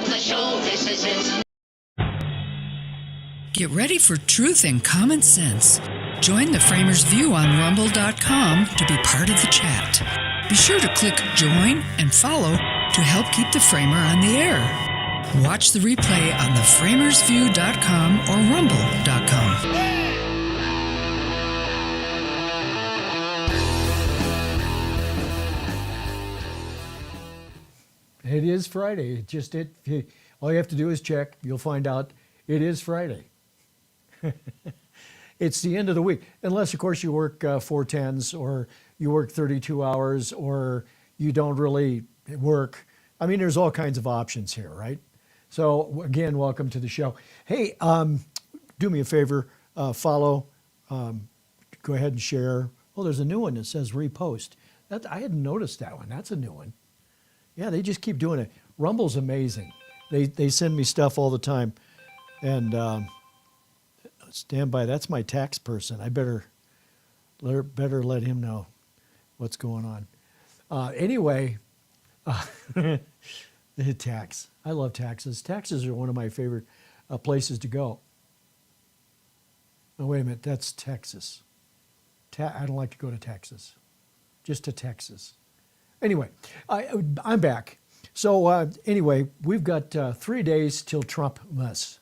of the show. This is it. Get ready for truth and common sense. Join the Framers View on rumble.com to be part of the chat. Be sure to click join and follow to help keep the Framer on the air. Watch the replay on theframersview.com or rumble.com. It is Friday. All you have to do is check. You'll find out it is Friday. It's the end of the week, unless, of course, you work 4/10s or you work 32 hours or you don't really work. I mean, there's all kinds of options here, right? So, again, welcome to the show. Hey, do me a favor, follow, go ahead and share. Oh, there's a new one that says repost. I hadn't noticed that one. That's a new one. Yeah, they just keep doing it. Rumble's amazing. They send me stuff all the time. And stand by. That's my tax person. I better let him know what's going on. Anyway, the tax. I love taxes. Taxes are one of my favorite places to go. Oh, wait a minute. That's Texas. I don't like to go to Texas. Just to Texas. Anyway, I'm back. So anyway, we've got 3 days till TRUMPMAS.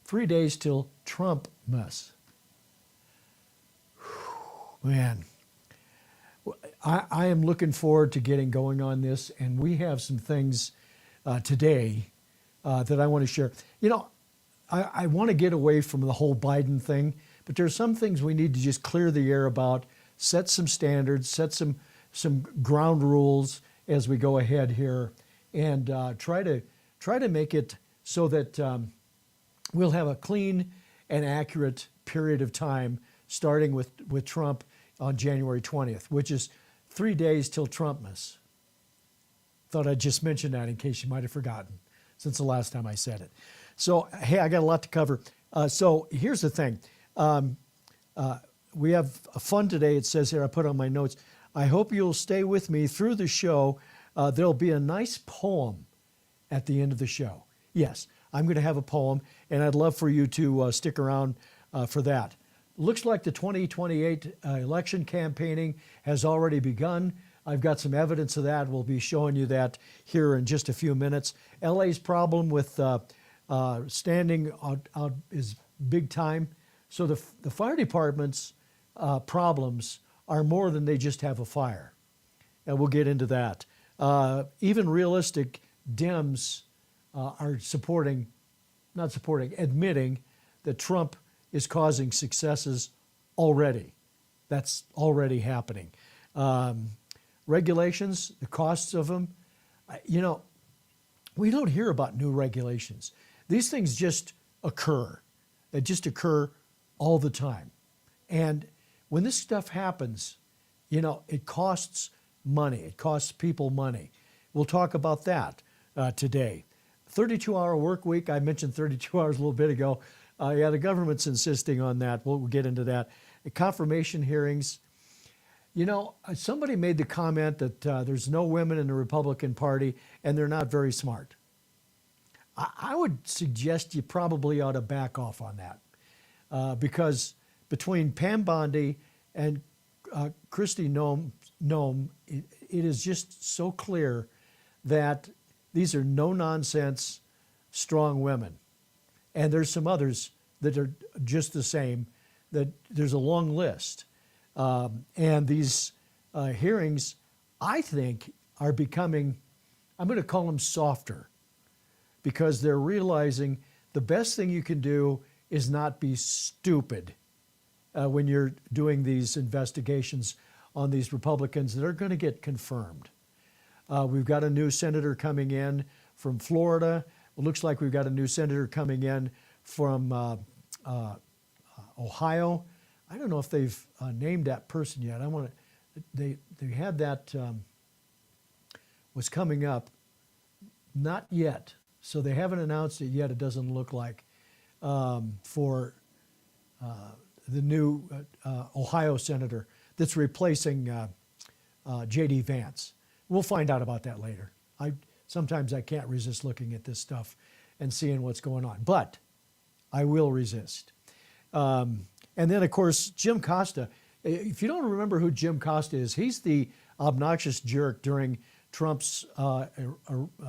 3 days till TRUMPMAS. Man, I am looking forward to getting going on this, and we have some things today that I want to share. You know, I want to get away from the whole Biden thing, but there's some things we need to just clear the air about, set some standards, set some ground rules as we go ahead here, and try to make it so that we'll have a clean and accurate period of time starting with Trump on January 20th, which is 3 days till TRUMPMAS. Thought I'd just mention that in case you might have forgotten since the last time I said it. So, hey, I got a lot to cover. So here's the thing. We have a fun today. It says here, I put on my notes, I hope you'll stay with me through the show. There'll be a nice poem at the end of the show. Yes, I'm going to have a poem, and I'd love for you to stick around for that. Looks like the 2028 election campaigning has already begun. I've got some evidence of that. We'll be showing you that here in just a few minutes. LA's problem with standing out is big time. So the fire department's problems are more than they just have a fire. And we'll get into that. Even realistic Dems are admitting that Trump is causing successes already. That's already happening. Regulations, the costs of them, you know, we don't hear about new regulations. These things just occur. They just occur all the time. And when this stuff happens, you know, it costs money. It costs people money. We'll talk about that today. 32-hour work week. I mentioned 32 hours a little bit ago. Yeah, the government's insisting on that. We'll get into that. The confirmation hearings. You know, somebody made the comment that there's no women in the Republican Party and they're not very smart. I would suggest you probably ought to back off on that because between Pam Bondi and Kristi Noem, it is just so clear that these are no-nonsense, strong women. And there's some others that are just the same, that there's a long list. And these hearings, I think, are becoming, I'm going to call them softer, because they're realizing the best thing you can do is not be stupid when you're doing these investigations on these Republicans that are going to get confirmed. We've got a new senator coming in from Florida. It looks like we've got a new senator coming in from Ohio. I don't know if they've named that person yet. They had that was coming up. Not yet. So they haven't announced it yet, it doesn't look like, for the new Ohio senator that's replacing J.D. Vance. We'll find out about that later. sometimes I can't resist looking at this stuff and seeing what's going on. But I will resist. And then, of course, Jim Costa. If you don't remember who Jim Costa is, he's the obnoxious jerk during Trump's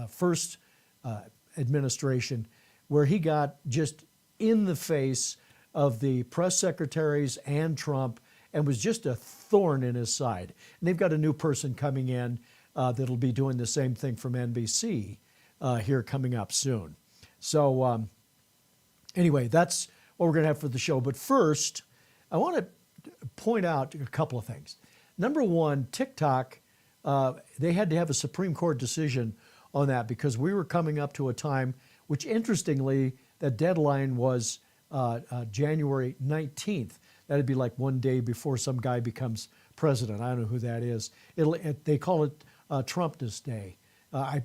first administration, where he got just in the face of the press secretaries and Trump and was just a thorn in his side. And they've got a new person coming in that'll be doing the same thing from NBC here coming up soon. So anyway, that's what we're going to have for the show. But first, I want to point out a couple of things. Number one, TikTok, they had to have a Supreme Court decision on that because we were coming up to a time, which interestingly, that deadline was January 19th. That'd be like one day before some guy becomes president. I don't know who that is. They call it TRUMPMAS Day.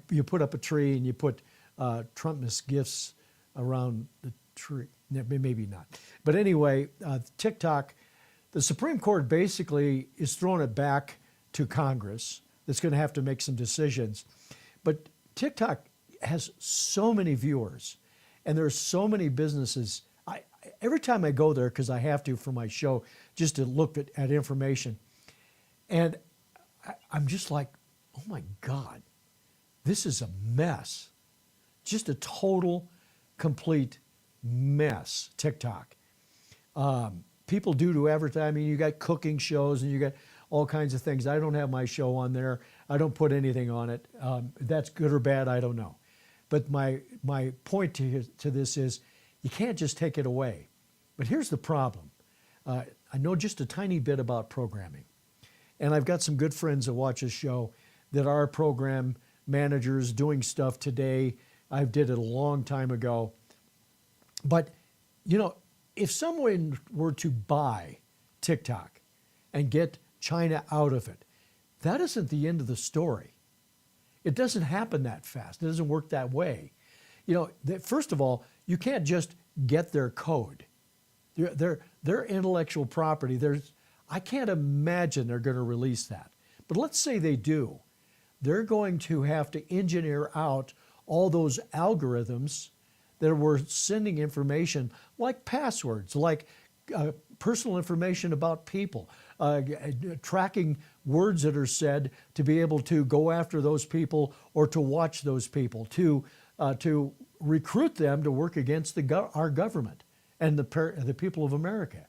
You put up a tree and you put TRUMPMAS gifts around the tree. Maybe not. But anyway, TikTok, the Supreme Court basically is throwing it back to Congress. That's going to have to make some decisions. But TikTok has so many viewers, and there's so many businesses. Every time I go there, because I have to for my show, just to look at information, and I'm just like, oh my God, this is a mess. Just a total, complete mess, TikTok. People do to advertise. I mean, you got cooking shows and you got all kinds of things. I don't have my show on there. I don't put anything on it. That's good or bad, I don't know. But my point to this is you can't just take it away. But here's the problem. I know just a tiny bit about programming. And I've got some good friends that watch this show that are program managers doing stuff today. I did it a long time ago. But, you know, if someone were to buy TikTok and get China out of it, that isn't the end of the story. It doesn't happen that fast. It doesn't work that way. You know, first of all, you can't just get their code. Their intellectual property, I can't imagine they're going to release that. But let's say they do. They're going to have to engineer out all those algorithms that were sending information like passwords, like personal information about people, tracking words that are said to be able to go after those people or to watch those people, to recruit them to work against our government and the people of America.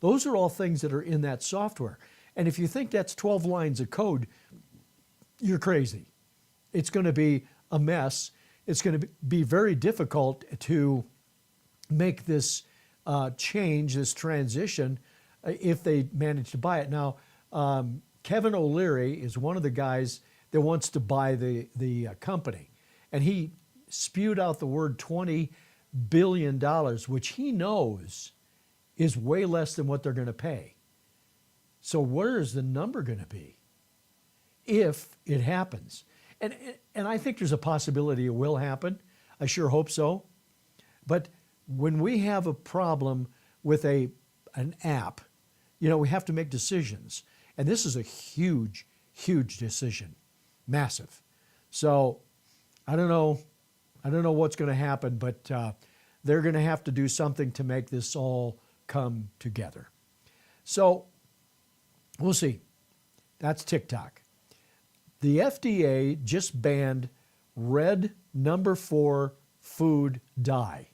Those are all things that are in that software. And if you think that's 12 lines of code, you're crazy. It's going to be a mess. It's going to be very difficult to make this change, this transition, if they manage to buy it. Now, Kevin O'Leary is one of the guys that wants to buy the company. And he spewed out the word $20 billion, which he knows is way less than what they're going to pay. So where is the number going to be if it happens? And I think there's a possibility it will happen. I sure hope so. But when we have a problem with an app, you know, we have to make decisions. And this is a huge, huge decision. Massive. So I don't know what's going to happen, but they're going to have to do something to make this all come together. So we'll see. That's TikTok. The FDA just banned red number 4 food dye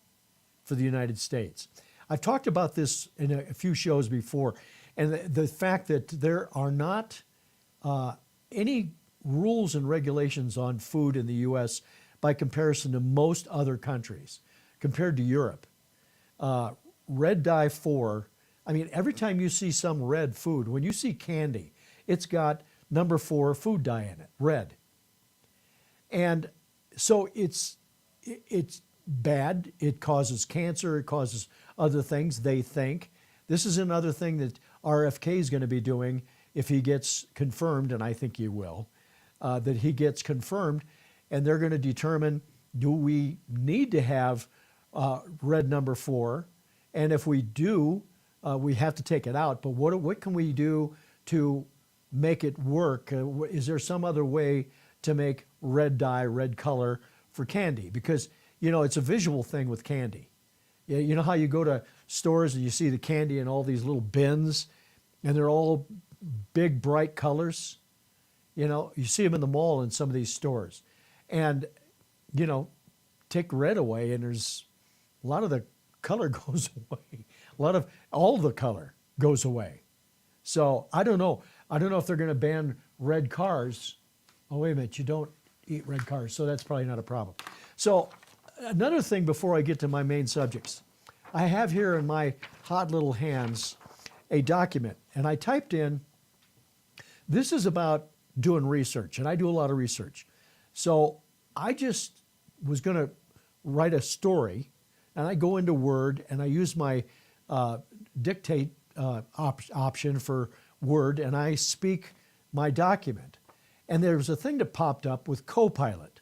for the United States. I've talked about this in a few shows before, and the fact that there are not any rules and regulations on food in the U.S. by comparison to most other countries, compared to Europe. Red dye 4, I mean, every time you see some red food, when you see candy, it's got number 4 food dye in it, red. And so it's bad. It causes cancer. It causes other things, they think. This is another thing that RFK is going to be doing if he gets confirmed, and I think he will, that he gets confirmed, and they're going to determine, do we need to have red number 4? And if we do, we have to take it out. But what can we do to make it work? Is there some other way to make red dye, red color for candy because, it's a visual thing with candy. You know how you go to stores and you see the candy in all these little bins and they're all big, bright colors? You see them in the mall in some of these stores. And, take red away and there's a lot of the color goes away. All the color goes away. So I don't know. I don't know if they're going to ban red cars. Oh, wait a minute. You don't eat red cars, so that's probably not a problem. So another thing before I get to my main subjects, I have here in my hot little hands a document, and I typed in, this is about doing research, and I do a lot of research. So I just was going to write a story, and I go into Word, and I use my dictate option for Word, and I speak my document. And there's a thing that popped up with Copilot.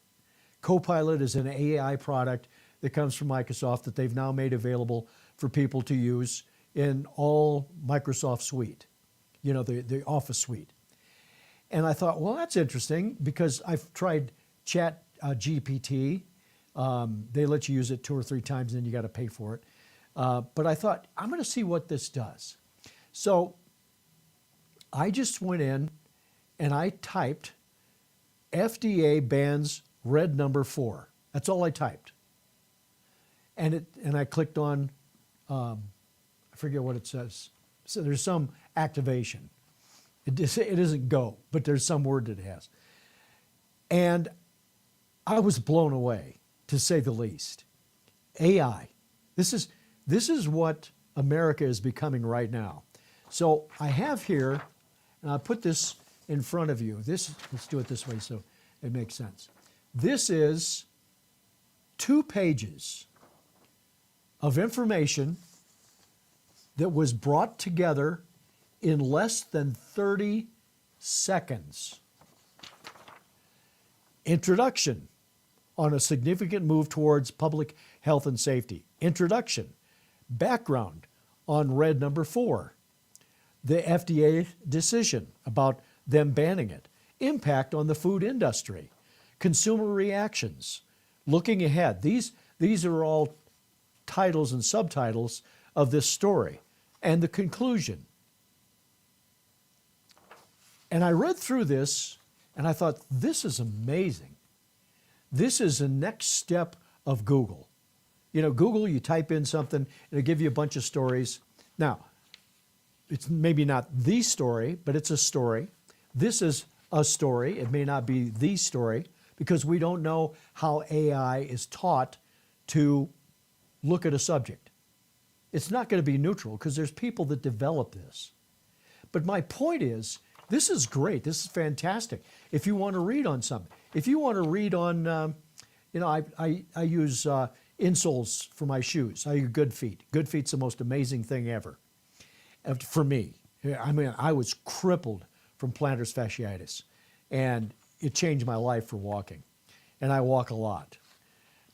Copilot is an AI product that comes from Microsoft that they've now made available for people to use in all Microsoft suite, the Office suite. And I thought, well, that's interesting because I've tried Chat GPT. They let you use it 2 or 3 times, and then you got to pay for it. But I thought, I'm going to see what this does. So I just went in and I typed FDA bans red number 4. That's all I typed. And I clicked on, I forget what it says. So there's some activation. It isn't go, but there's some word that it has. And I was blown away, to say the least. AI. This is what America is becoming right now. So I have here, and I'll put this in front of you. Let's do it this way so it makes sense. This is 2 pages of information that was brought together in less than 30 seconds. Introduction on a significant move towards public health and safety. Introduction. Background on red number 4. The FDA decision about them banning it. Impact on the food industry. Consumer reactions. Looking ahead. These are all titles and subtitles of this story. And the conclusion. And I read through this and I thought, this is amazing. This is the next step of Google. Google, you type in something, it'll give you a bunch of stories. Now, it's maybe not the story, but it's a story. This is a story. It may not be the story because we don't know how AI is taught to look at a subject. It's not going to be neutral because there's people that develop this. But my point is, this is great. This is fantastic. If you want to read on something, if you want to read on, I use insoles for my shoes. I use Good Feet. Good Feet's the most amazing thing ever for me. I mean, I was crippled from plantar fasciitis, and it changed my life for walking, and I walk a lot.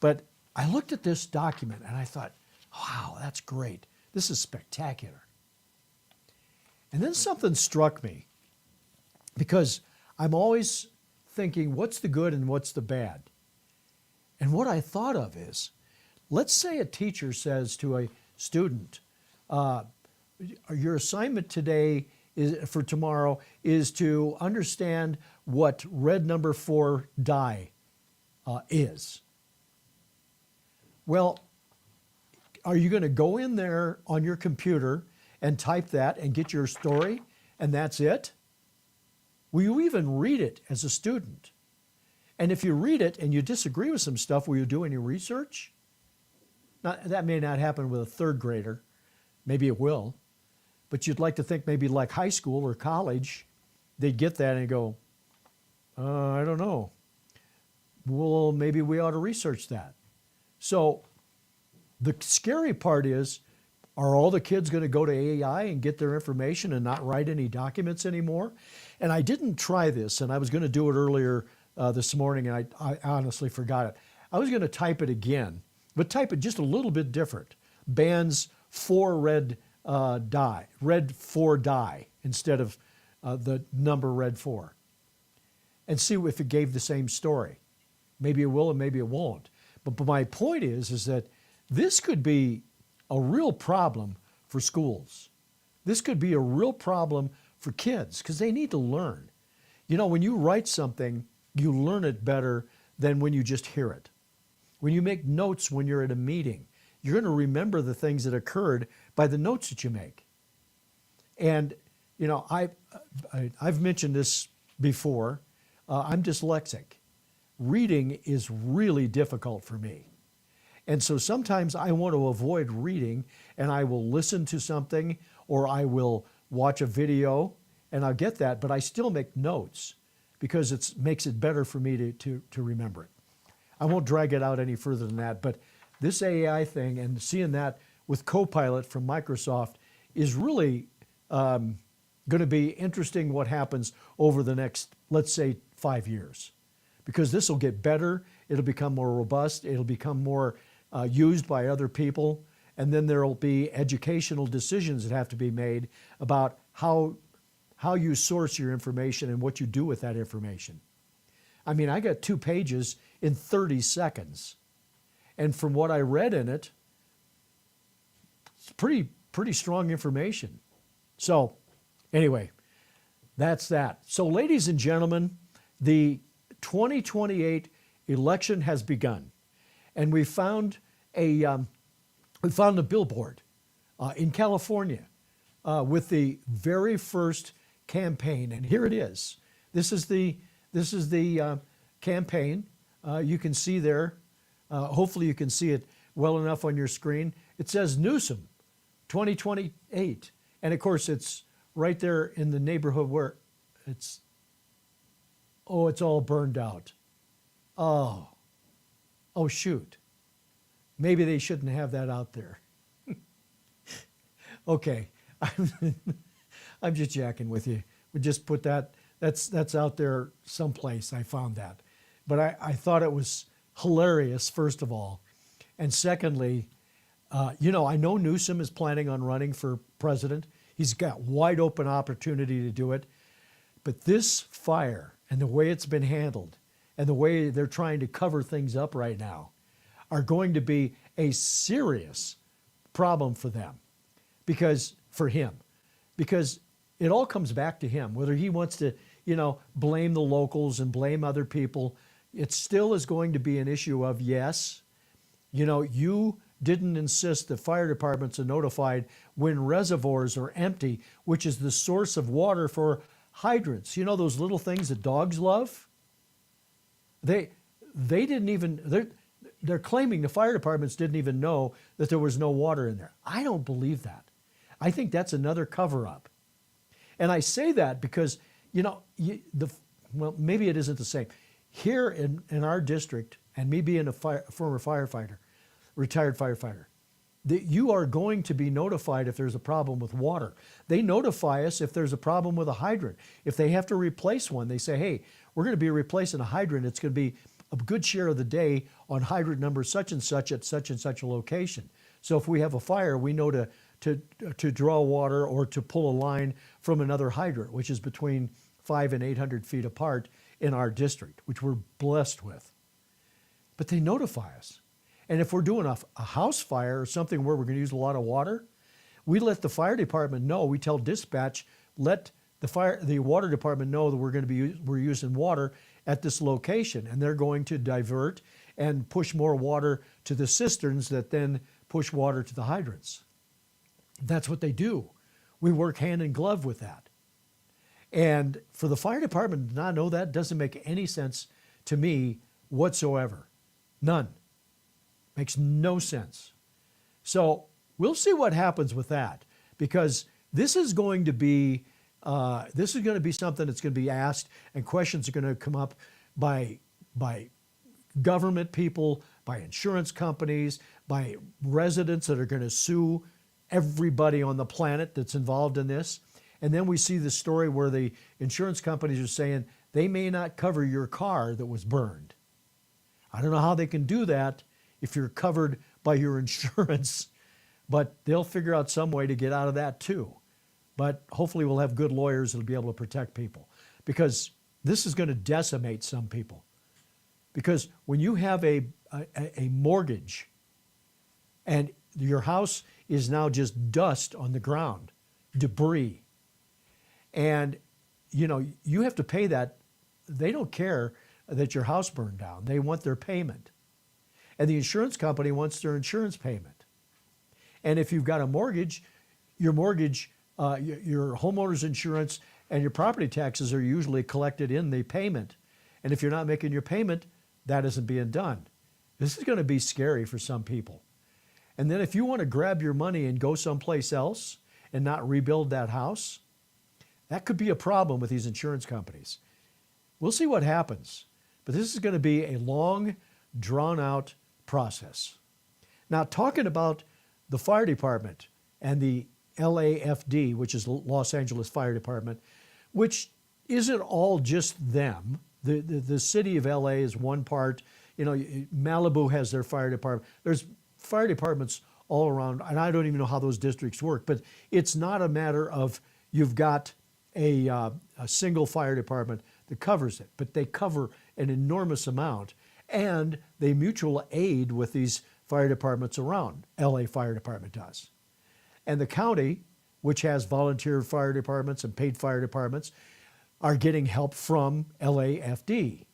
But I looked at this document and I thought, wow, that's great. This is spectacular. And then something struck me because I'm always thinking, what's the good and what's the bad? And what I thought of is, let's say a teacher says to a student, your assignment today for tomorrow is to understand what red number 4 dye is. Well, are you going to go in there on your computer and type that and get your story and that's it? Will you even read it as a student? And if you read it and you disagree with some stuff, will you do any research? Now, that may not happen with a 3rd grader. Maybe it will. But you'd like to think maybe like high school or college, they'd get that and go, I don't know. Well, maybe we ought to research that. So the scary part is, are all the kids going to go to AI and get their information and not write any documents anymore? And I didn't try this, and I was going to do it earlier this morning, and I honestly forgot it. I was going to type it again, but type it just a little bit different. Bans 4 red red 4 dye instead of the number red 4. and see if it gave the same story. Maybe it will and maybe it won't. But my point is that this could be a real problem for schools. This could be a real problem for kids because they need to learn. You know, when you write something, you learn it better than when you just hear it. When you make notes when you're at a meeting, you're going to remember the things that occurred by the notes that you make. And, you know, I've mentioned this before. I'm dyslexic. Reading is really difficult for me. And so sometimes I want to avoid reading and I will listen to something or I will watch a video and I'll get that, but I still make notes because it makes it better for me to remember it. I won't drag it out any further than that, but this AI thing and seeing that with Copilot from Microsoft is really going to be interesting what happens over the next, let's say, 5 years. Because this will get better, it'll become more robust, it'll become more used by other people, and then there will be educational decisions that have to be made about how you source your information and what you do with that information. I mean, I got 2 pages in 30 seconds. And from what I read in it, it's pretty strong information. So anyway, that's that. So ladies and gentlemen, the 2028 election has begun, and we found a billboard in California with the very first campaign, and here it is. This is the campaign. You can see there. Hopefully, you can see it well enough on your screen. It says Newsom, 2028, and of course, it's right there in the neighborhood where it's. Oh, it's all burned out. Oh shoot. Maybe they shouldn't have that out there. Okay, I'm just jacking with you. We just put that, that's out there someplace. I found that. But I thought it was hilarious, first of all. And secondly, you know, I know Newsom is planning on running for president. He's got wide open opportunity to do it. But this fire and the way it's been handled and the way they're trying to cover things up right now are going to be a serious problem for them, for him, because it all comes back to him. Whether he wants to, you know, blame the locals and blame other people, it still is going to be an issue of, yes, you know, you didn't insist that fire departments are notified when reservoirs are empty, which is the source of water for hydrants. You know those little things that dogs love? They didn't even, they're claiming the fire departments didn't even know that there was no water in there. I don't believe that. I think that's another cover-up. And I say that because, you know, well, maybe it isn't the same. Here in our district, and me being a former firefighter, retired firefighter, that you are going to be notified if there's a problem with water. They notify us if there's a problem with a hydrant. If they have to replace one, they say, hey, we're going to be replacing a hydrant. It's going to be a good share of the day on hydrant number such and such at such and such a location. So if we have a fire, we know to draw water or to pull a line from another hydrant, which is between 500 and 800 feet apart in our district, which we're blessed with. But they notify us. And if we're doing a house fire or something where we're going to use a lot of water, we let the fire department know. We tell dispatch, let the water department know that we're using water at this location, and they're going to divert and push more water to the cisterns that then push water to the hydrants. That's what they do. We work hand in glove with that. And for the fire department to not know that doesn't make any sense to me whatsoever. None. Makes no sense. So we'll see what happens with that, because this is going to be something that's going to be asked, and questions are going to come up by government people, by insurance companies, by residents that are going to sue everybody on the planet that's involved in this. And then we see the story where the insurance companies are saying they may not cover your car that was burned. I don't know how they can do that if you're covered by your insurance, but they'll figure out some way to get out of that too. But hopefully we'll have good lawyers that'll be able to protect people. Because This is going to decimate some people. Because when you have a mortgage and your house is now just dust on the ground, debris, and you have to pay that, they don't care that your house burned down. They want their payment. And the insurance company wants their insurance payment. And if you've got a mortgage, your homeowner's insurance and your property taxes are usually collected in the payment. And if you're not making your payment, that isn't being done. This is going to be scary for some people. And then if you want to grab your money and go someplace else and not rebuild that house, that could be a problem with these insurance companies. We'll see what happens. But this is going to be a long, drawn-out process. Now, talking about the fire department and the LAFD, which is Los Angeles Fire Department, which isn't all just them. The city of LA is one part. Malibu has their fire department. There's fire departments all around, and I don't even know how those districts work, but it's not a matter of you've got a single fire department that covers it, but they cover an enormous amount, and they mutual aid with these fire departments around. LA Fire Department does. And the county, which has volunteer fire departments and paid fire departments, are getting help from LAFD.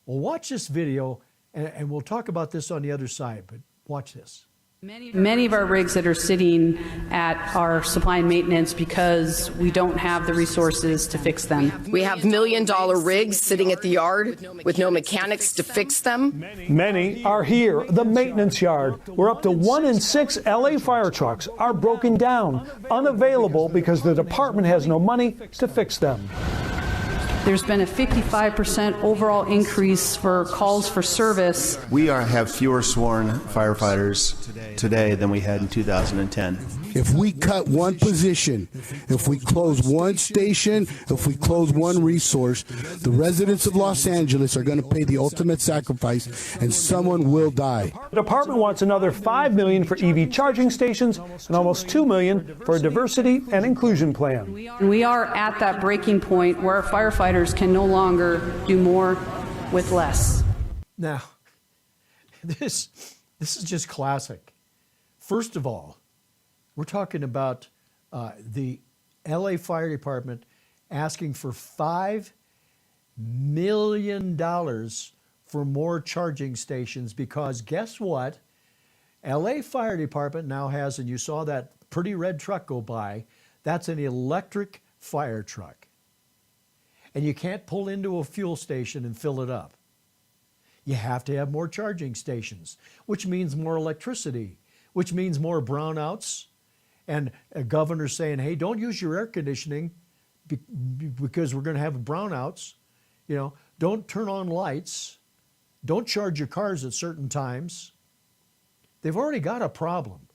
Well, watch this video, and we'll talk about this on the other side, but watch this. Many of our rigs that are sitting at our supply and maintenance because we don't have the resources to fix them. We have $1 million rigs sitting at the yard with no mechanics to fix them. Many are here, the maintenance yard, where up to 1 in 6 LA fire trucks are broken down, unavailable because the department has no money to fix them. There's been a 55% overall increase for calls for service. We have fewer sworn firefighters today than we had in 2010. If we cut one position, if we close one station, if we close one resource, the residents of Los Angeles are going to pay the ultimate sacrifice, and someone will die. The department wants another $5 million for EV charging stations and almost $2 million for a diversity and inclusion plan. We are at that breaking point where our firefighters can no longer do more with less. Now, this is just classic. First of all, we're talking about the LA Fire Department asking for $5 million for more charging stations because guess what? LA Fire Department now has, and you saw that pretty red truck go by, that's an electric fire truck. And you can't pull into a fuel station and fill it up. You have to have more charging stations, which means more electricity, which means more brownouts. And a governor saying, hey, don't use your air conditioning because we're going to have brownouts. Don't turn on lights. Don't charge your cars at certain times. They've already got a problem.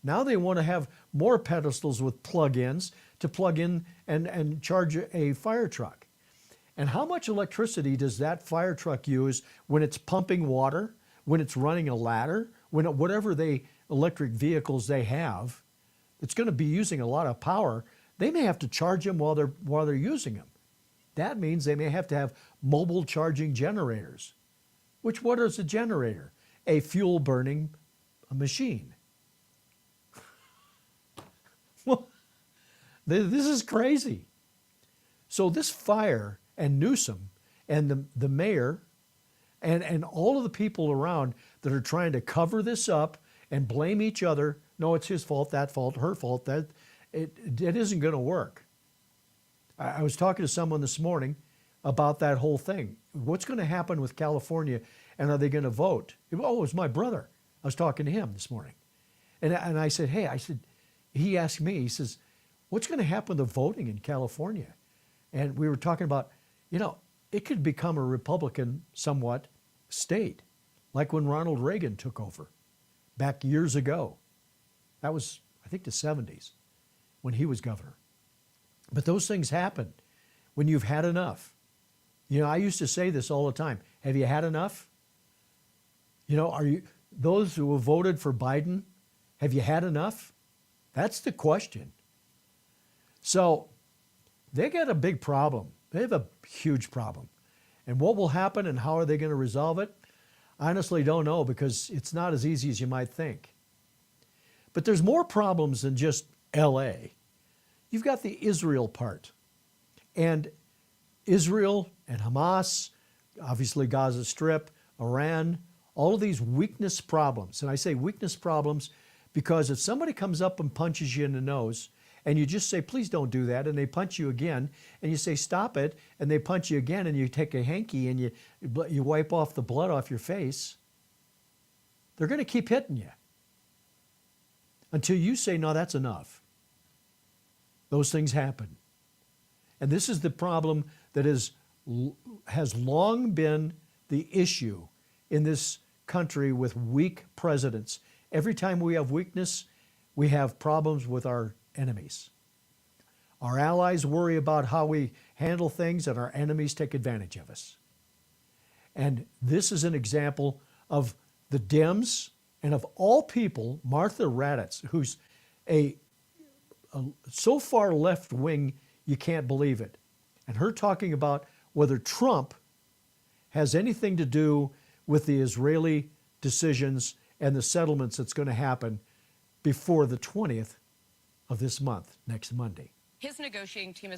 Now they want to have more pedestals with plug-ins to plug in and charge a fire truck. And how much electricity does that fire truck use when it's pumping water, when it's running a ladder, whatever electric vehicles they have? It's going to be using a lot of power. They may have to charge them while they're using them. That means they may have to have mobile charging generators. What is a generator? A fuel burning machine. Well, this is crazy. So this fire and Newsom and the mayor and all of the people around that are trying to cover this up and blame each other. No, it's his fault, that fault, her fault. It isn't going to work. I was talking to someone this morning about that whole thing. What's going to happen with California, and are they going to vote? Oh, it was my brother. I was talking to him this morning. And I said, he asked me, he says, what's going to happen to voting in California? And we were talking about, it could become a Republican somewhat state, like when Ronald Reagan took over back years ago. That was, I think, the 70s when he was governor. But those things happen when you've had enough. I used to say this all the time. Have you had enough? Are you those who have voted for Biden, have you had enough? That's the question. So they got a big problem. They have a huge problem. And what will happen and how are they going to resolve it? I honestly don't know, because it's not as easy as you might think. But there's more problems than just LA. You've got the Israel part. And Israel and Hamas, obviously Gaza Strip, Iran, all of these weakness problems. And I say weakness problems because if somebody comes up and punches you in the nose and you just say, please don't do that, and they punch you again, and you say, stop it, and they punch you again, and you take a hanky and you wipe off the blood off your face, they're going to keep hitting you until you say, no, that's enough. Those things happen. And this is the problem that has long been the issue in this country with weak presidents. Every time we have weakness, we have problems with our enemies. Our allies worry about how we handle things, and our enemies take advantage of us. And this is an example of the Dems, and of all people, Martha Raddatz, who's so far left wing you can't believe it. And her talking about whether Trump has anything to do with the Israeli decisions and the settlements that's going to happen before the 20th of this month, next Monday. His negotiating team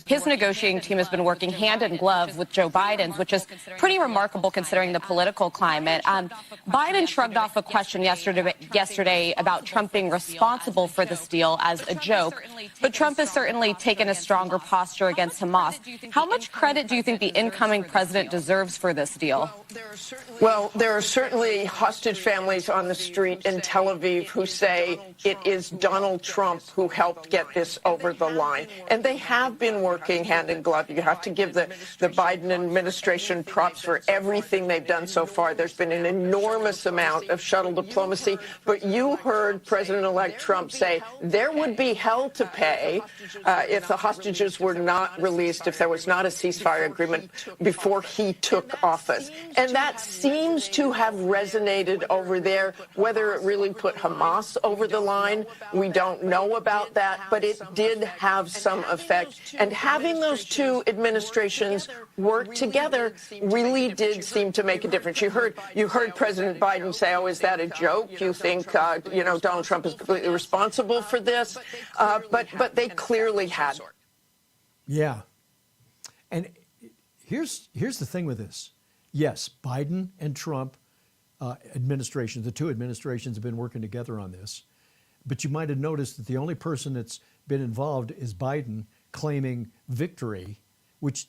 has been working hand in glove with Joe Biden's, which is pretty remarkable considering the political climate. Biden shrugged off a question yesterday about Trump being responsible for this deal as a joke, but Trump has certainly taken a stronger posture against Hamas. How much credit do you think the incoming president deserves for this deal? Well, there are certainly hostage families on the street in Tel Aviv who say it is Donald Trump who helped get this over the line. And they have been working hand in glove. You have to give the Biden administration props for everything they've done so far. There's been an enormous amount of shuttle diplomacy. But you heard President-elect Trump say there would be hell to pay if the hostages were not released, if there was not a ceasefire agreement before he took office. And that seems to have resonated over there. Whether it really put Hamas over the line, we don't know about that. But it did have some effect. And having those two administrations work together really did seem to make a difference. You heard President Biden say, oh, is that a joke? You think, Donald Trump is completely responsible for this? But they clearly had. Yeah. And here's the thing with this. Yes, Biden and Trump administrations, the two administrations have been working together on this. But you might have noticed that the only person that's been involved is Biden claiming victory, which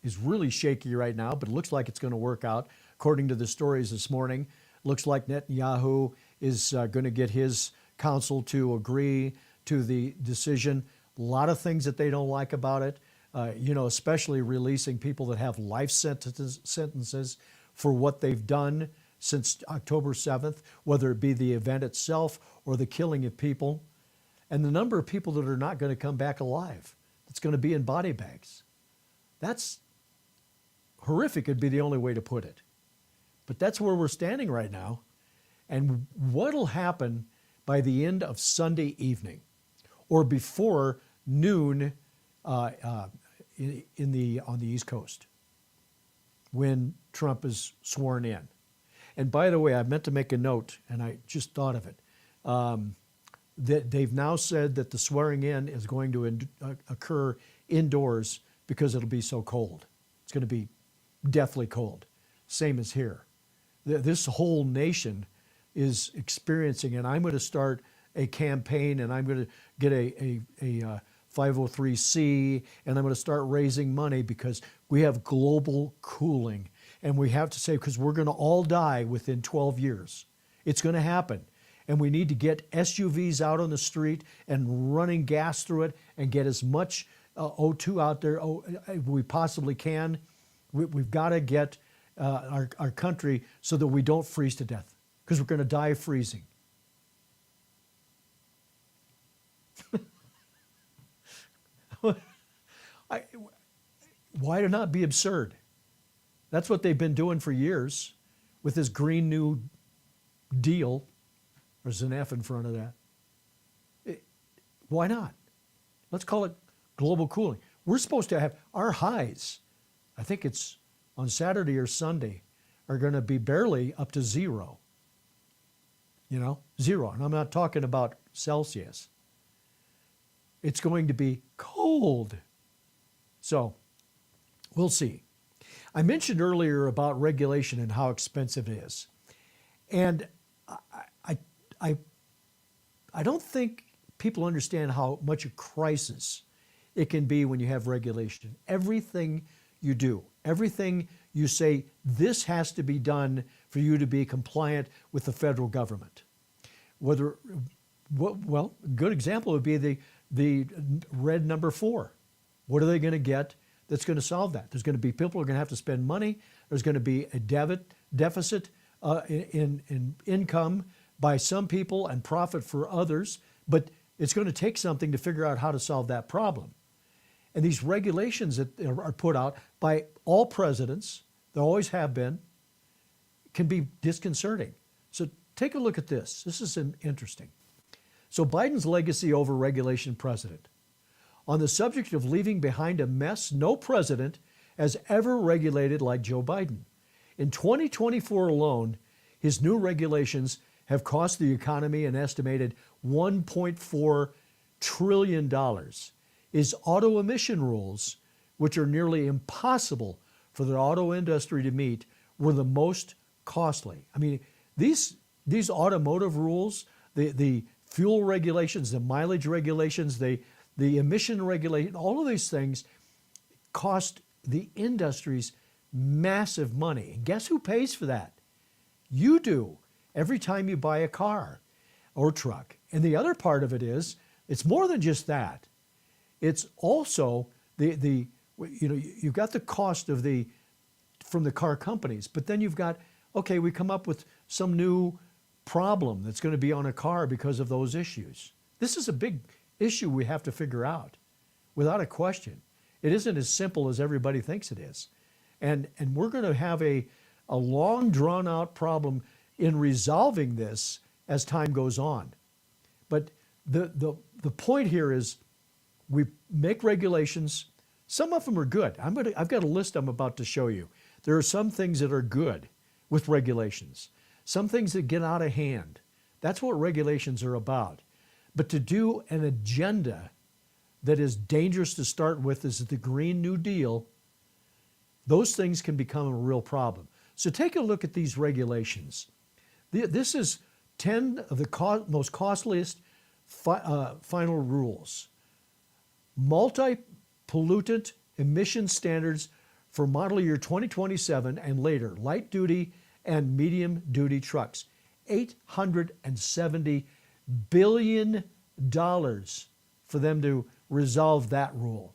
is really shaky right now, but it looks like it's going to work out. According to the stories this morning, looks like Netanyahu is going to get his council to agree to the decision. A lot of things that they don't like about it, especially releasing people that have life sentences for what they've done since October 7th, whether it be the event itself or the killing of people, and the number of people that are not going to come back alive. It's going to be in body bags. That's horrific, would be the only way to put it. But that's where we're standing right now. And what'll happen by the end of Sunday evening or before noon on the East Coast when Trump is sworn in. And by the way, I meant to make a note, and I just thought of it, that they've now said that the swearing in is going to occur indoors because it'll be so cold. It's going to be deathly cold, same as here. This whole nation is experiencing, and I'm going to start a campaign, and I'm going to get a 503c, and I'm going to start raising money because we have global cooling, and we have to say, because we're going to all die within 12 years. It's going to happen. And we need to get SUVs out on the street and running gas through it and get as much O2 out there we possibly can. We've got to get our country so that we don't freeze to death, because we're going to die of freezing. Why to not be absurd? That's what they've been doing for years with this Green New Deal. There's an F in front of that. Why not? Let's call it global cooling. We're supposed to have our highs. I think it's on Saturday or Sunday are going to be barely up to zero. You know, zero. And I'm not talking about Celsius. It's going to be cold. So we'll see. I mentioned earlier about regulation and how expensive it is. And I don't think people understand how much a crisis it can be when you have regulation. Everything you do, everything you say, this has to be done for you to be compliant with the federal government. Well, a good example would be the red number 4. What are they going to get that's going to solve that? There's going to be people who are going to have to spend money. There's going to be a deficit in income by some people and profit for others, but it's going to take something to figure out how to solve that problem. And these regulations that are put out by all presidents, there always have been, can be disconcerting. So take a look at this. This is interesting. So Biden's legacy over regulation president. On the subject of leaving behind a mess, no president has ever regulated like Joe Biden. In 2024 alone, his new regulations have cost the economy an estimated $1.4 trillion. His auto emission rules, which are nearly impossible for the auto industry to meet, were the most costly. I mean, these automotive rules, the fuel regulations, the mileage regulations, the emission regulation, all of these things cost the industries massive money. And guess who pays for that? You do, every time you buy a car or truck. And the other part of it is, it's more than just that. It's also you've got the cost of from the car companies, but then you've got, okay, we come up with some new problem that's going to be on a car because of those issues. This is a big issue we have to figure out, without a question. It isn't as simple as everybody thinks it is. And we're going to have a long drawn out problem in resolving this as time goes on. But the point here is, we make regulations. Some of them are good. I've got a list I'm about to show you. There are some things that are good with regulations. Some things that get out of hand. That's what regulations are about. But to do an agenda that is dangerous to start with, is the Green New Deal, those things can become a real problem. So take a look at these regulations. This is 10 of the most costliest final rules. Multi-pollutant emission standards for model year 2027 and later, light duty and medium duty trucks. $870 billion for them to resolve that rule.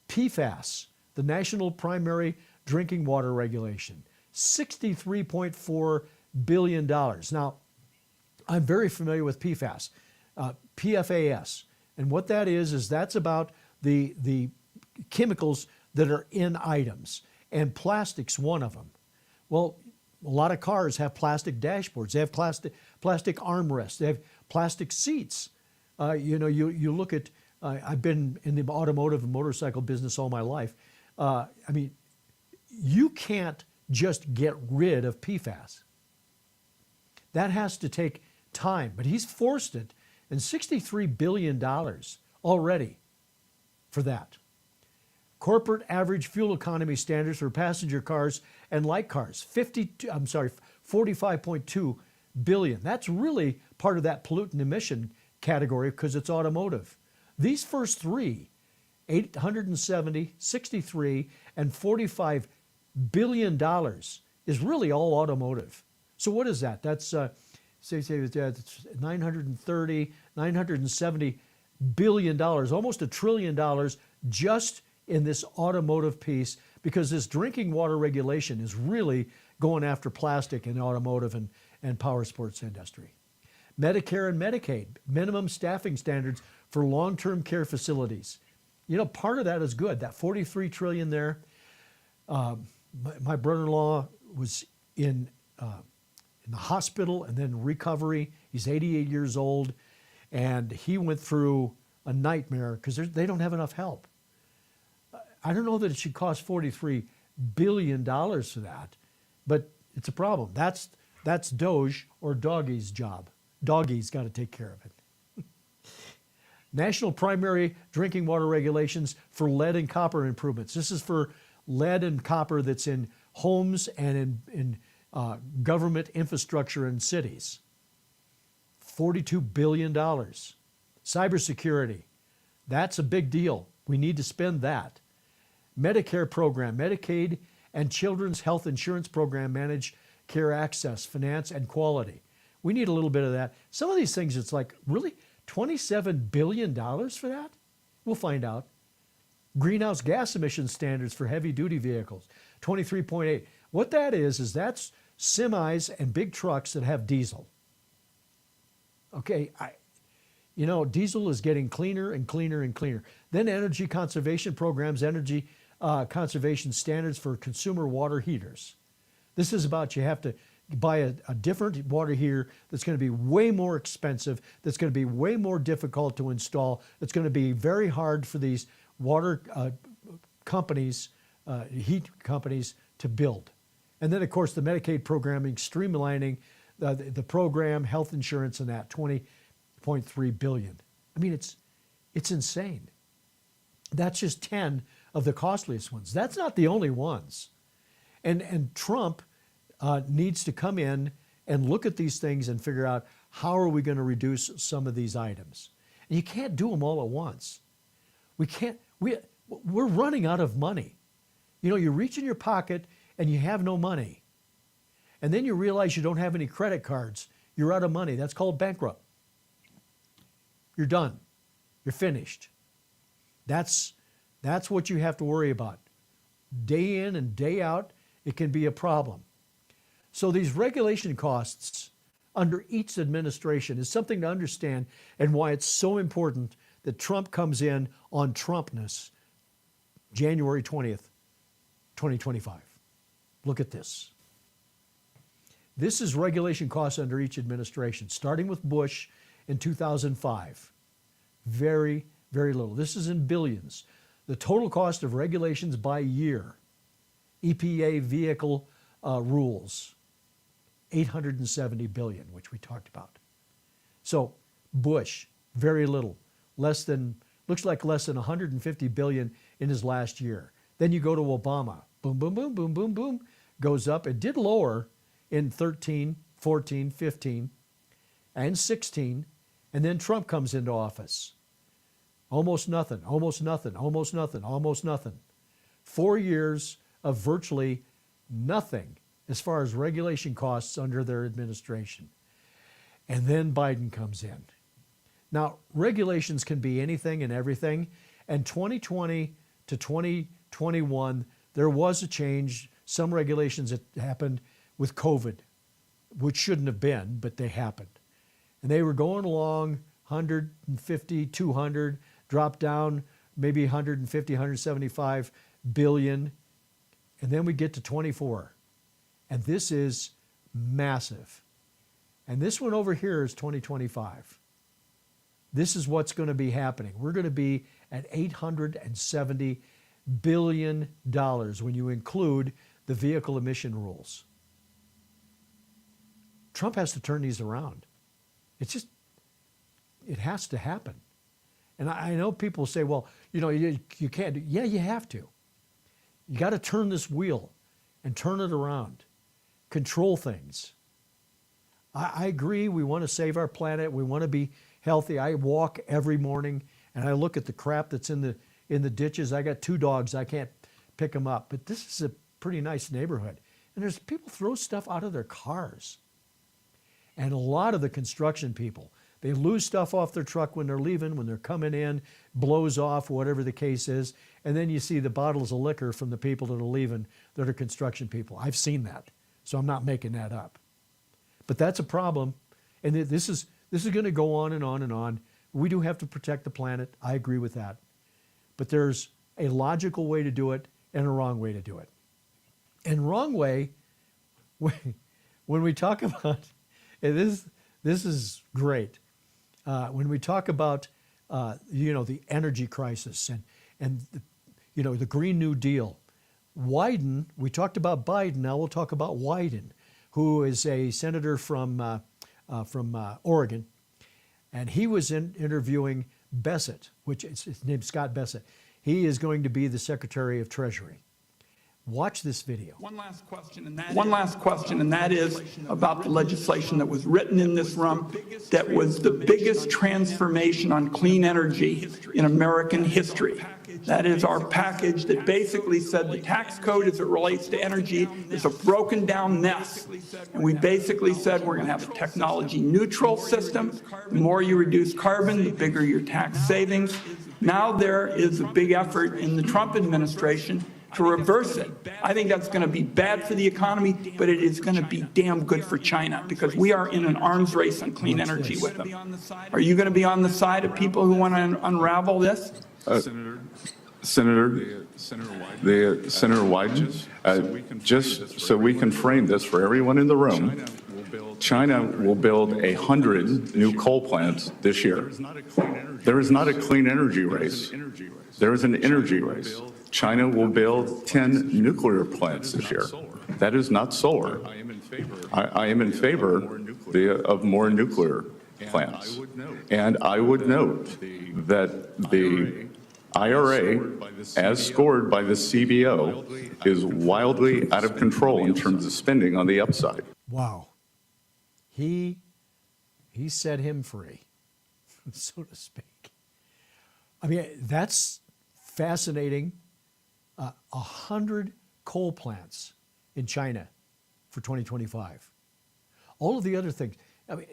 PFAS, the National Primary Drinking Water Regulation, $63.4 billion. Now, I'm very familiar with PFAS, PFAS. And what that is that's about the chemicals that are in items. And plastic's one of them. Well, a lot of cars have plastic dashboards. They have plastic armrests. They have plastic seats. You look at, I've been in the automotive and motorcycle business all my life. I mean, you can't just get rid of PFAS. That has to take time, but he's forced it, and $63 billion already for that. Corporate average fuel economy standards for passenger cars and light cars, 45.2 billion. That's really part of that pollutant emission category because it's automotive. These first three, 870, 63, and $45 billion is really all automotive. So what is that? That's say that's 930, 970 billion dollars, almost $1 trillion just in this automotive piece, because this drinking water regulation is really going after plastic in automotive and power sports industry. Medicare and Medicaid, minimum staffing standards for long-term care facilities. You know, part of that is good. That 43 trillion there. My brother-in-law was in the hospital and then recovery. He's 88 years old, and he went through a nightmare because they don't have enough help. I don't know that it should cost $43 billion for that, but it's a problem. That's Doge or Doggy's job. Doggy's got to take care of it. National primary drinking water regulations for lead and copper improvements. This is for lead and copper that's in homes and in government infrastructure in cities. $42 billion. Cybersecurity. That's a big deal. We need to spend that. Medicare program, Medicaid and Children's Health Insurance Program manage care access, finance, and quality. We need a little bit of that. Some of these things, it's like, really? $27 billion for that? We'll find out. Greenhouse gas emission standards for heavy-duty vehicles, 23.8. What that is that's semis and big trucks that have diesel. Okay, diesel is getting cleaner and cleaner and cleaner. Then energy conservation programs, energy conservation standards for consumer water heaters. This is about you have to buy a different water heater that's going to be way more expensive, that's going to be way more difficult to install, that's going to be very hard for these water companies, heat companies to build. And then, of course, the Medicaid programming, streamlining the program, health insurance, and that, $20.3 billion. I mean, it's insane. That's just 10 of the costliest ones. That's not the only ones. And Trump needs to come in and look at these things and figure out how are we going to reduce some of these items. And you can't do them all at once. We're running out of money. You reach in your pocket and you have no money. And then you realize you don't have any credit cards. You're out of money. That's called bankrupt. You're done. You're finished. That's what you have to worry about. Day in and day out, it can be a problem. So these regulation costs under each administration is something to understand, and why it's so important that Trump comes in on TRUMPMAS January 20th, 2025. Look at this. This is regulation costs under each administration, starting with Bush in 2005. Very, very little. This is in billions. The total cost of regulations by year, EPA vehicle rules, $870 billion, which we talked about. So Bush, very little, looks like less than $150 billion in his last year. Then you go to Obama, boom, boom, boom, boom, boom, boom, goes up. It did lower in 13, 14, 15, and 16, and then Trump comes into office. Almost nothing, almost nothing, almost nothing, almost nothing. 4 years of virtually nothing as far as regulation costs under their administration. And then Biden comes in. Now, regulations can be anything and everything. And 2020 to 2021, there was a change. Some regulations that happened with COVID, which shouldn't have been, but they happened. And they were going along 150, 200, dropped down maybe 150, 175 billion. And then we get to 24. And this is massive. And this one over here is 2025. This is what's going to be happening. We're going to be at $870 billion when you include the vehicle emission rules. Trump has to turn these around. It has to happen. And I know people say, well, you can't. Yeah, you have to. You got to turn this wheel and turn it around. Control things. I agree, we want to save our planet. We want to be healthy. I walk every morning and I look at the crap that's in the ditches. I got 2 dogs. I can't pick them up. But this is a pretty nice neighborhood. And there's people throw stuff out of their cars. And a lot of the construction people, they lose stuff off their truck when they're leaving, when they're coming in, blows off, whatever the case is. And then you see the bottles of liquor from the people that are leaving that are construction people. I've seen that. So I'm not making that up. But that's a problem. And this is going to go on and on and on. We do have to protect the planet. I agree with that. But there's a logical way to do it and a wrong way to do it. And wrong way, when we talk about, and this is great. When we talk about, the energy crisis and the Green New Deal, Wyden, we talked about Biden, now we'll talk about Wyden, who is a senator from Oregon. And he was interviewing Bessent, which is his name's Scott Bessent. He is going to be the Secretary of Treasury. Watch this video. One last question, and that is about the legislation that was written in this room that was the biggest transformation on clean energy in American history. That is our package that basically said the tax code as it relates to energy is a broken down mess. And we basically said we're going to have a technology neutral system. The more you reduce carbon, the bigger your tax savings. Now there is a big effort in the Trump administration to reverse it. I think that's going to be bad for the economy, but it is going to be damn good for China because we are in an arms race on clean energy with them. Are you going to be on the side of people who want to unravel this? Senator Wyden, just so we can frame this for everyone in the room, China will build 100 new coal plants this year. There is not a clean energy race. There is an energy race. China will build 10 nuclear plants this year. That is not solar. I am in favor of more nuclear plants. And I would note that the IRA, as scored by the CBO, is wildly out of control in terms of spending on the upside. Wow. He set him free, so to speak. I mean, that's fascinating. 100 coal plants in China for 2025. All of the other things. I mean,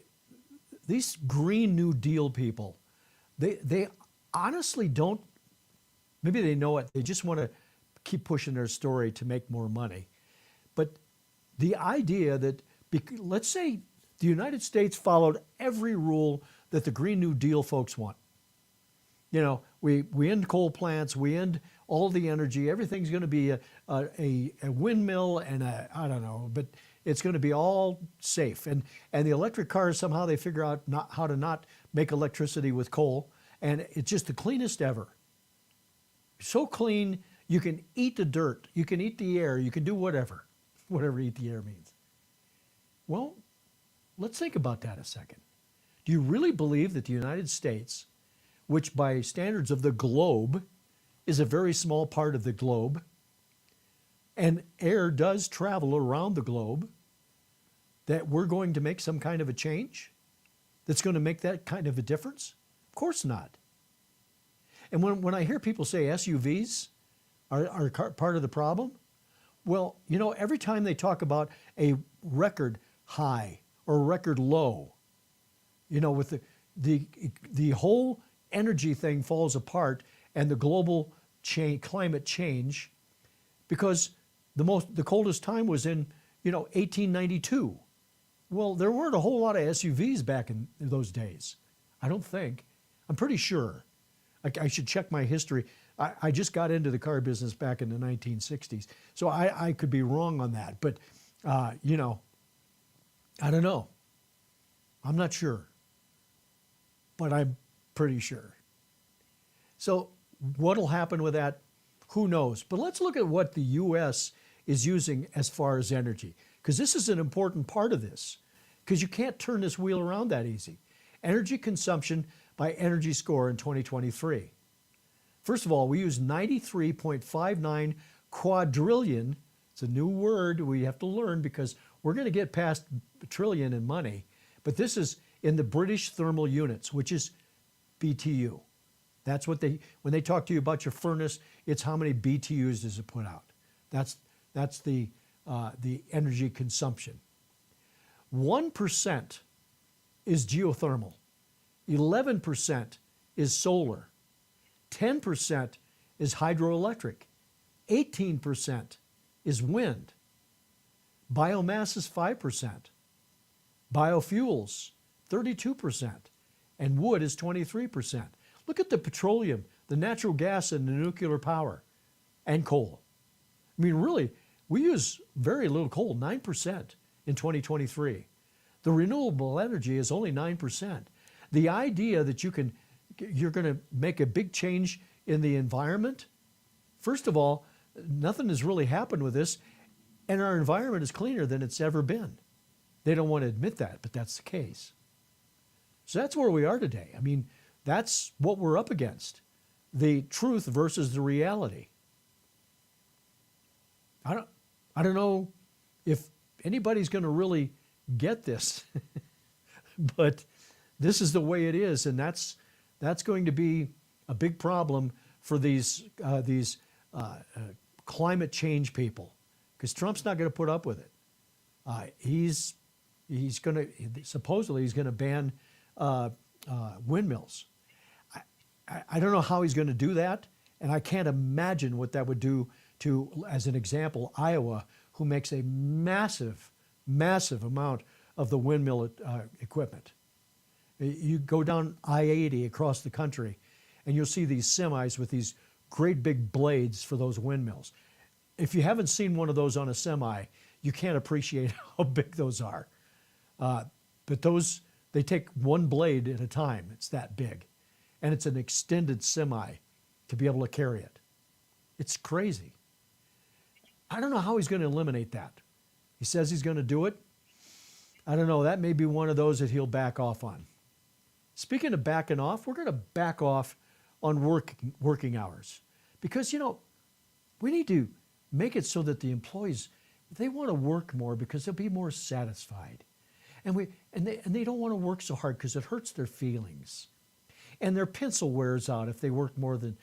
these Green New Deal people, they honestly don't, maybe they know it, they just want to keep pushing their story to make more money. But the idea that, let's say the United States followed every rule that the Green New Deal folks want. You know, we end coal plants, we end all the energy, everything's going to be a windmill and I don't know, but it's going to be all safe. And the electric cars, somehow they figure out how to not make electricity with coal. And it's just the cleanest ever. So clean, you can eat the dirt, you can eat the air, you can do whatever eat the air means. Well, let's think about that a second. Do you really believe that the United States, which by standards of the globe is a very small part of the globe, and air does travel around the globe, that we're going to make some kind of a change that's going to make that kind of a difference? Of course not. And when I hear people say SUVs are part of the problem, well, you know, every time they talk about a record high or record low, you know, with the whole energy thing falls apart and the global climate change, because the coldest time was in, you know, 1892. Well, there weren't a whole lot of SUVs back in those days. I don't think. I'm pretty sure. I should check my history. I just got into the car business back in the 1960s, so I could be wrong on that. But, you know, I don't know. I'm not sure, but I'm pretty sure. So what'll happen with that? Who knows? But let's look at what the U.S. is using as far as energy, because this is an important part of this, because you can't turn this wheel around that easy. Energy consumption by Energy Score in 2023. First of all, we use 93.59 quadrillion. It's a new word we have to learn because we're going to get past trillion in money. But this is in the British thermal units, which is BTU. That's what when they talk to you about your furnace, it's how many BTUs does it put out. That's the energy consumption. 1% is geothermal. 11% is solar. 10% is hydroelectric. 18% is wind. Biomass is 5%. Biofuels, 32%. And wood is 23%. Look at the petroleum, the natural gas, and the nuclear power, and coal. I mean, really, we use very little coal, 9% in 2023. The renewable energy is only 9%. The idea that you're going to make a big change in the environment, first of all, nothing has really happened with this, and our environment is cleaner than it's ever been. They don't want to admit that, but that's the case. So that's where we are today. I mean, that's what we're up against. The truth versus the reality. I don't know if anybody's going to really get this, but this is the way it is, and that's going to be a big problem for these climate change people, because Trump's not going to put up with it. He's going to supposedly ban windmills. I don't know how he's going to do that, and I can't imagine what that would do to, as an example, Iowa, who makes a massive, massive amount of the windmill equipment. You go down I-80 across the country, and you'll see these semis with these great big blades for those windmills. If you haven't seen one of those on a semi, you can't appreciate how big those are. But those, they take one blade at a time. It's that big. And it's an extended semi to be able to carry it. It's crazy. I don't know how he's going to eliminate that. He says he's going to do it. I don't know. That may be one of those that he'll back off on. Speaking of backing off, we're going to back off on working hours. Because, we need to make it so that the employees, they want to work more because they'll be more satisfied. And they don't want to work so hard because it hurts their feelings. And their pencil wears out if they work more than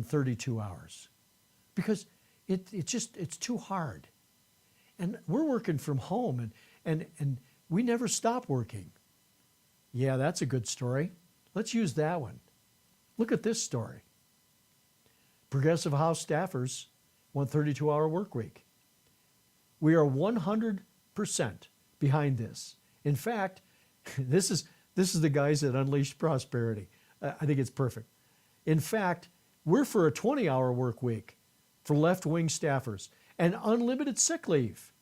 32 hours. Because it's too hard. And we're working from home and we never stop working. Yeah, that's a good story. Let's use that one. Look at this story. Progressive House staffers want 32-hour work week. We are 100% behind this. In fact, this is the guys that unleashed prosperity. I think it's perfect. In fact, we're for a 20-hour work week for left-wing staffers and unlimited sick leave.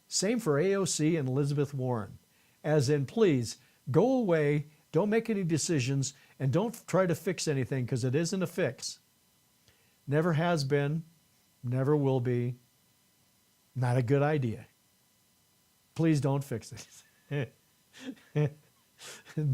Same for AOC and Elizabeth Warren. As in, please, go away, don't make any decisions, and don't try to fix anything because it isn't a fix. Never has been, never will be. Not a good idea. Please don't fix it.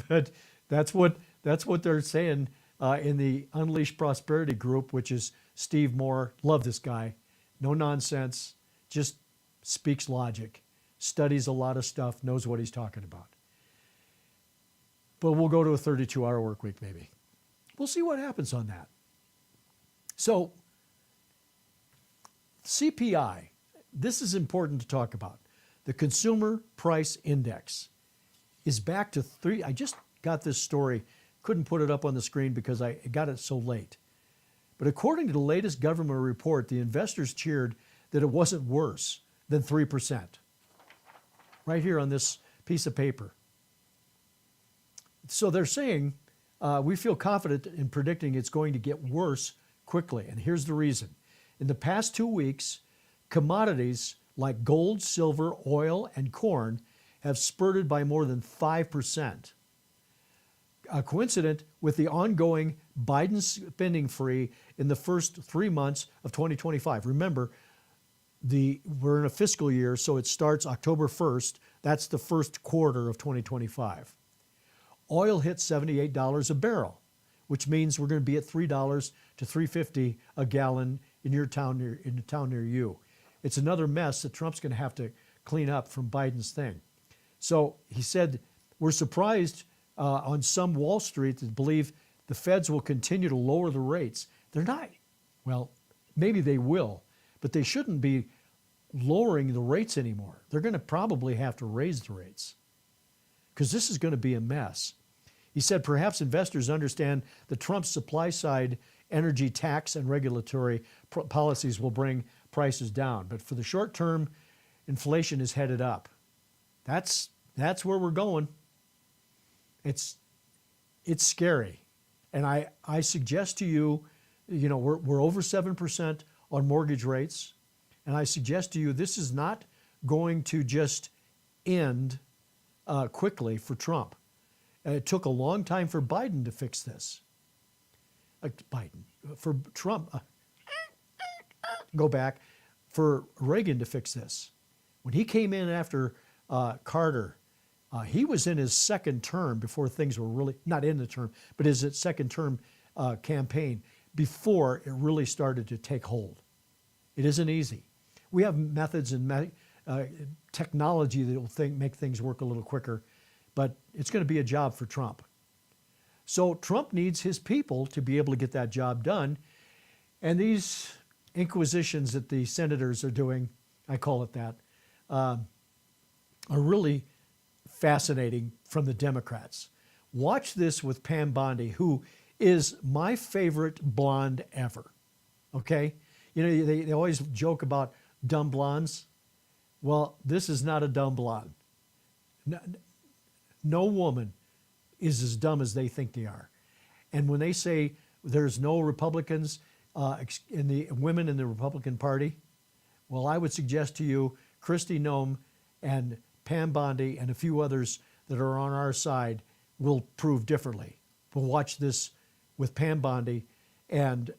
But that's what they're saying in the Unleash Prosperity group, which is Steve Moore. Love this guy. No nonsense. Just speaks logic. Studies a lot of stuff. Knows what he's talking about. But we'll go to a 32-hour work week maybe. We'll see what happens on that. So CPI, this is important to talk about. The Consumer Price Index is back to 3. I just got this story. Couldn't put it up on the screen because I got it so late. But according to the latest government report, the investors cheered that it wasn't worse than 3%. Right here on this piece of paper. So they're saying, we feel confident in predicting it's going to get worse quickly. And here's the reason. In the past 2 weeks, commodities like gold, silver, oil, and corn have spurted by more than 5%. Coincident with the ongoing Biden spending spree in the first 3 months of 2025. Remember, we're in a fiscal year, so it starts October 1st. That's the first quarter of 2025. Oil hit $78 a barrel, which means we're going to be at $3 to $3.50 a gallon in the town near you. It's another mess that Trump's going to have to clean up from Biden's thing. So he said, we're surprised on some Wall Street that believe the feds will continue to lower the rates. They're not. Well, maybe they will, but they shouldn't be lowering the rates anymore. They're going to probably have to raise the rates because this is going to be a mess. He said perhaps investors understand that Trump's supply-side energy tax and regulatory policies will bring prices down. But for the short term, inflation is headed up. That's where we're going. It's scary. And I suggest to you, we're over 7% on mortgage rates. And I suggest to you, this is not going to just end quickly for Trump. It took a long time for Biden to fix this. For Trump. go back for Reagan to fix this. When he came in after Carter, he was in his second term before things were really, not in the term, but his second term campaign before it really started to take hold. It isn't easy. We have methods and technology that will make things work a little quicker, but it's going to be a job for Trump. So Trump needs his people to be able to get that job done. And these inquisitions that the senators are doing, I call it that, are really fascinating from the Democrats. Watch this with Pam Bondi, who is my favorite blonde ever. Okay? You know, they always joke about dumb blondes. Well, this is not a dumb blonde. No woman is as dumb as they think they are. And when they say there's no Republicans in the women in the Republican Party, well, I would suggest to you Kristi Noem and Pam Bondi and a few others that are on our side will prove differently. But watch this with Pam Bondi and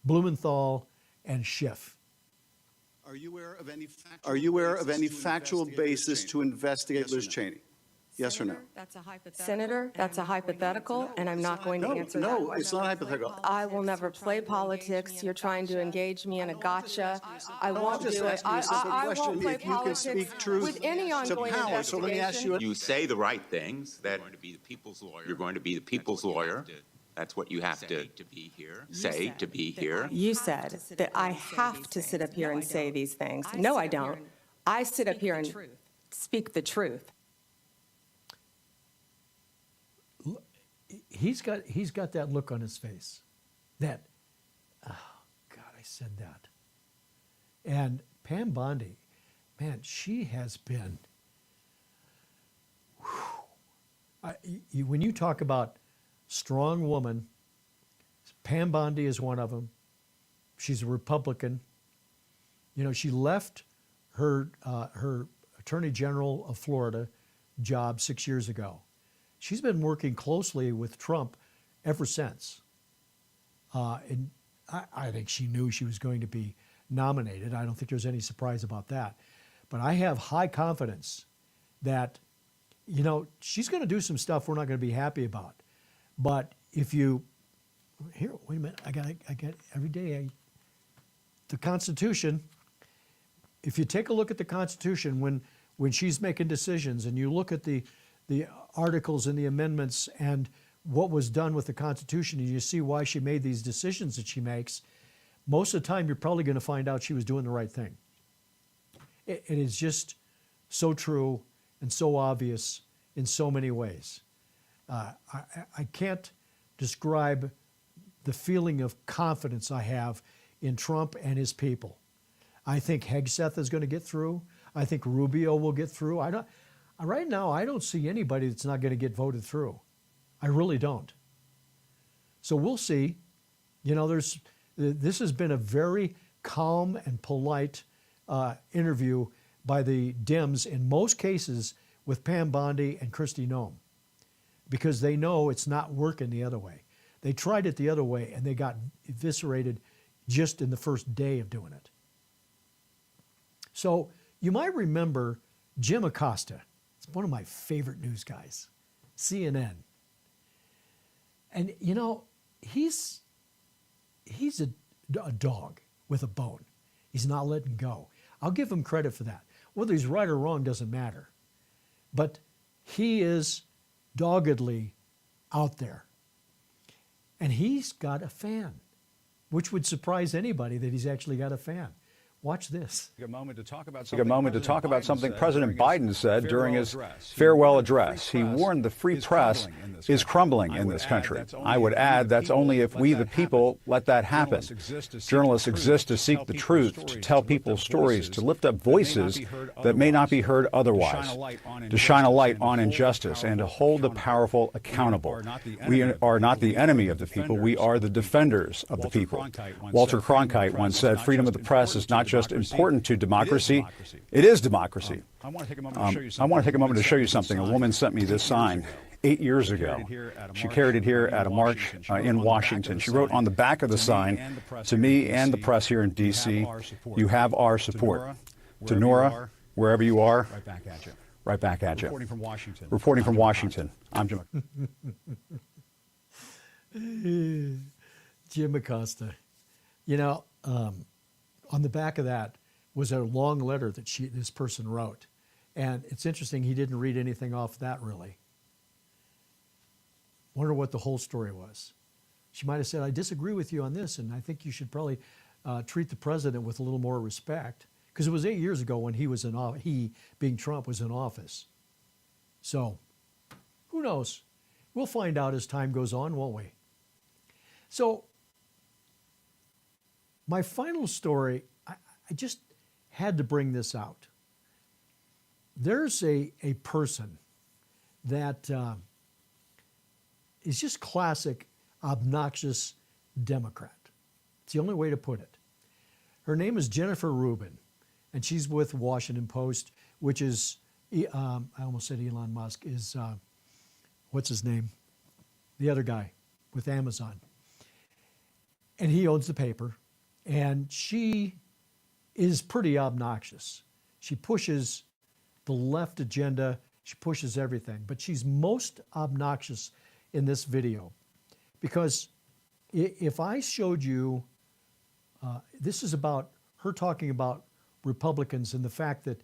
Blumenthal and Schiff. Are you aware of any factual basis to investigate Liz Cheney? Yes or no? Senator, that's a hypothetical, and I'm not going to answer that. No, it's not hypothetical. I will never play politics. You're trying to engage me in a gotcha. I won't do it. I won't play politics with any ongoing investigation. So let me ask you. You say the right things, that you're going to be the people's lawyer. That's what you have to say to be here. You said that I have to sit up here and say these things. No, I don't. I sit up here and speak the truth. He's got that look on his face that, oh, God, I said that. And Pam Bondi, man, she has been, when you talk about strong woman, Pam Bondi is one of them. She's a Republican. You know, she left her Attorney General of Florida job 6 years ago. She's been working closely with Trump ever since. And I think she knew she was going to be nominated. I don't think there's any surprise about that. But I have high confidence that, you know, she's going to do some stuff we're not going to be happy about. But if you, here, wait a minute, I got every day, the Constitution, if you take a look at the Constitution when she's making decisions and you look at the articles and the amendments and what was done with the Constitution, and you see why she made these decisions that she makes, most of the time you're probably going to find out she was doing the right thing. It is just so true and so obvious in so many ways. I can't describe the feeling of confidence I have in Trump and his people. I think Hegseth is going to get through. I think Rubio will get through. Right now, I don't see anybody that's not going to get voted through. I really don't. So we'll see. You know, this has been a very calm and polite interview by the Dems in most cases with Pam Bondi and Kristi Noem, because they know it's not working the other way. They tried it the other way and they got eviscerated just in the first day of doing it. So you might remember Jim Acosta. It's one of my favorite news guys, CNN. And you know, he's a dog with a bone. He's not letting go. I'll give him credit for that. Whether he's right or wrong doesn't matter. But he is doggedly out there. And he's got a fan, which would surprise anybody that he's actually got a fan. Watch this. Take a moment to talk about something President Biden said during his farewell address. He warned the free press is crumbling in this country. I would add that's only if we, the people, let that happen. Journalists exist to seek the truth, to tell people's stories, to lift up voices that may not be heard otherwise, to shine a light on injustice, and to hold the powerful accountable. We are not the enemy of the people. We are the defenders of the people. Walter Cronkite once said, freedom of the press is not just important to democracy, it is democracy. I want to take a moment to show you something. A woman sent me this sign 8 years ago. She carried it here at a march in Washington. She wrote on the back of the sign, "To me and the press here in D.C., you have our support." To Nora, wherever you are, right back at you. Right back at you. Reporting from Washington. I'm Jim. Jim Acosta. You know, on the back of that was a long letter that this person wrote. And it's interesting, he didn't read anything off that, really. Wonder what the whole story was. She might have said, I disagree with you on this, and I think you should probably treat the president with a little more respect. Because it was 8 years ago when he was in office, he, being Trump, was in office. So, who knows? We'll find out as time goes on, won't we? So, my final story, I just had to bring this out. There's a person that is just classic, obnoxious Democrat. It's the only way to put it. Her name is Jennifer Rubin, and she's with Washington Post, which is, I almost said Elon Musk, is, what's his name? The other guy with Amazon. And he owns the paper, and she is pretty obnoxious. She pushes the left agenda, she pushes everything, but she's most obnoxious in this video. Because if I showed you, this is about her talking about Republicans and the fact that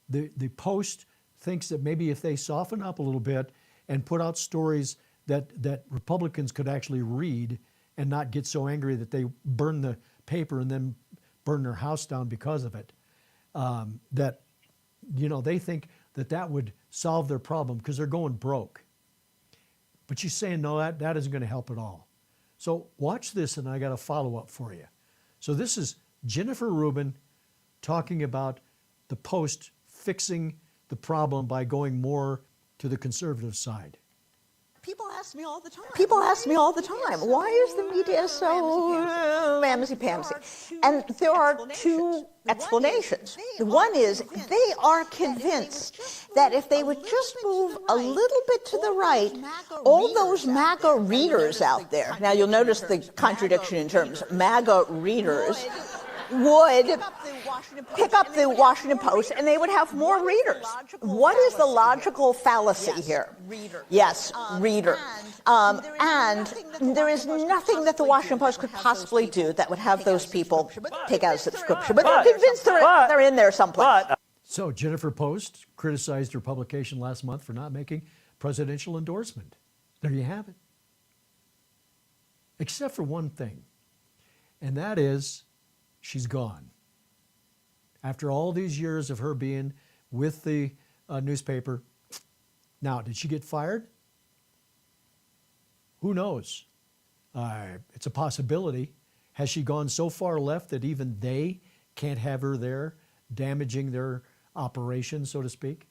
the Post thinks that maybe if they soften up a little bit and put out stories that Republicans could actually read and not get so angry that they burn the paper and then burn their house down because of it, that, you know, they think that would solve their problem because they're going broke. But she's saying, no, that isn't going to help at all. So watch this, and I got a follow-up for you. So this is Jennifer Rubin talking about the Post fixing the problem by going more to the conservative side. People ask me all the time, why is the media so mamsy-pamsy? And there are two explanations. One is they are convinced that if they would just move a little bit to the right, all those MAGA readers out there, now you'll notice the contradiction in terms, MAGA readers, would pick up the Washington Post and they would have more readers. What is the logical fallacy here? Yes, reader. And there is nothing that the Washington Post could possibly do that would have those people take out a subscription. But they're convinced they're in there someplace. So Jennifer Post criticized her publication last month for not making presidential endorsement. There you have it. Except for one thing, and that is she's gone. After all these years of her being with the newspaper, now, did she get fired? Who knows? It's a possibility. Has she gone so far left that even they can't have her there, damaging their operation, so to speak?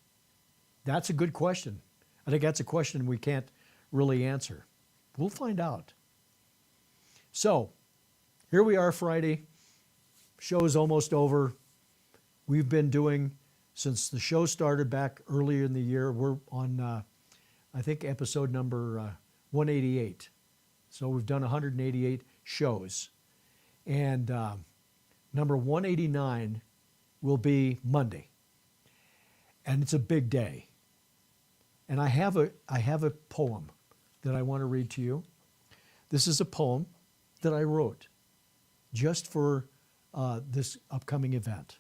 That's a good question. I think that's a question we can't really answer. We'll find out. So, here we are Friday. Show's almost over. We've been doing, since the show started back earlier in the year, we're on, I think, episode number 188. So we've done 188 shows. And number 189 will be Monday. And it's a big day. And I have a poem that I want to read to you. This is a poem that I wrote just for this upcoming event.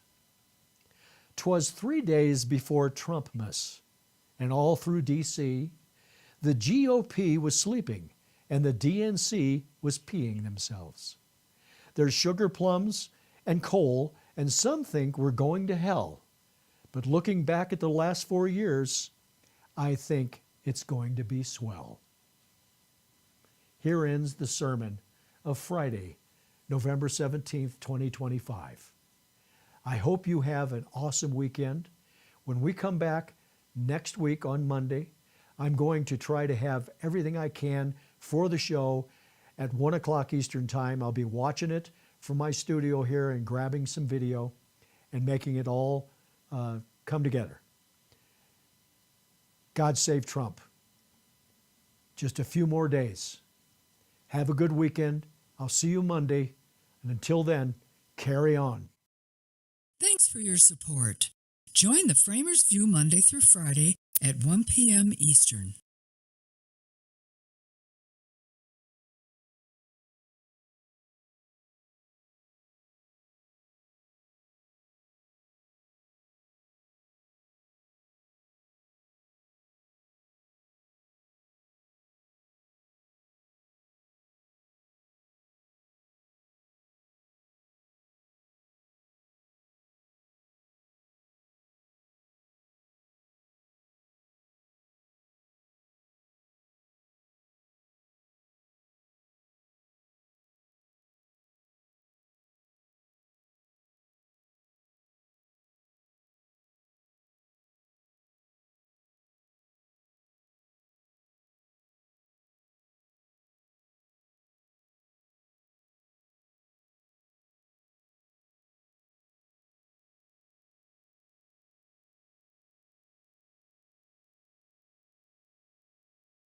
'Twas 3 days before TRUMPMAS, and all through D.C., the GOP was sleeping and the DNC was peeing themselves. There's sugar plums and coal, and some think we're going to hell. But looking back at the last 4 years, I think it's going to be swell. Here ends the sermon of Friday, November 17th, 2025. I hope you have an awesome weekend. When we come back next week on Monday, I'm going to try to have everything I can for the show at 1 o'clock Eastern Time. I'll be watching it from my studio here and grabbing some video. and making it all come together. God save Trump. Just a few more days. Have a good weekend. I'll see you Monday. And until then, carry on. Thanks for your support. Join the Framers View Monday through Friday at 1 p.m. Eastern.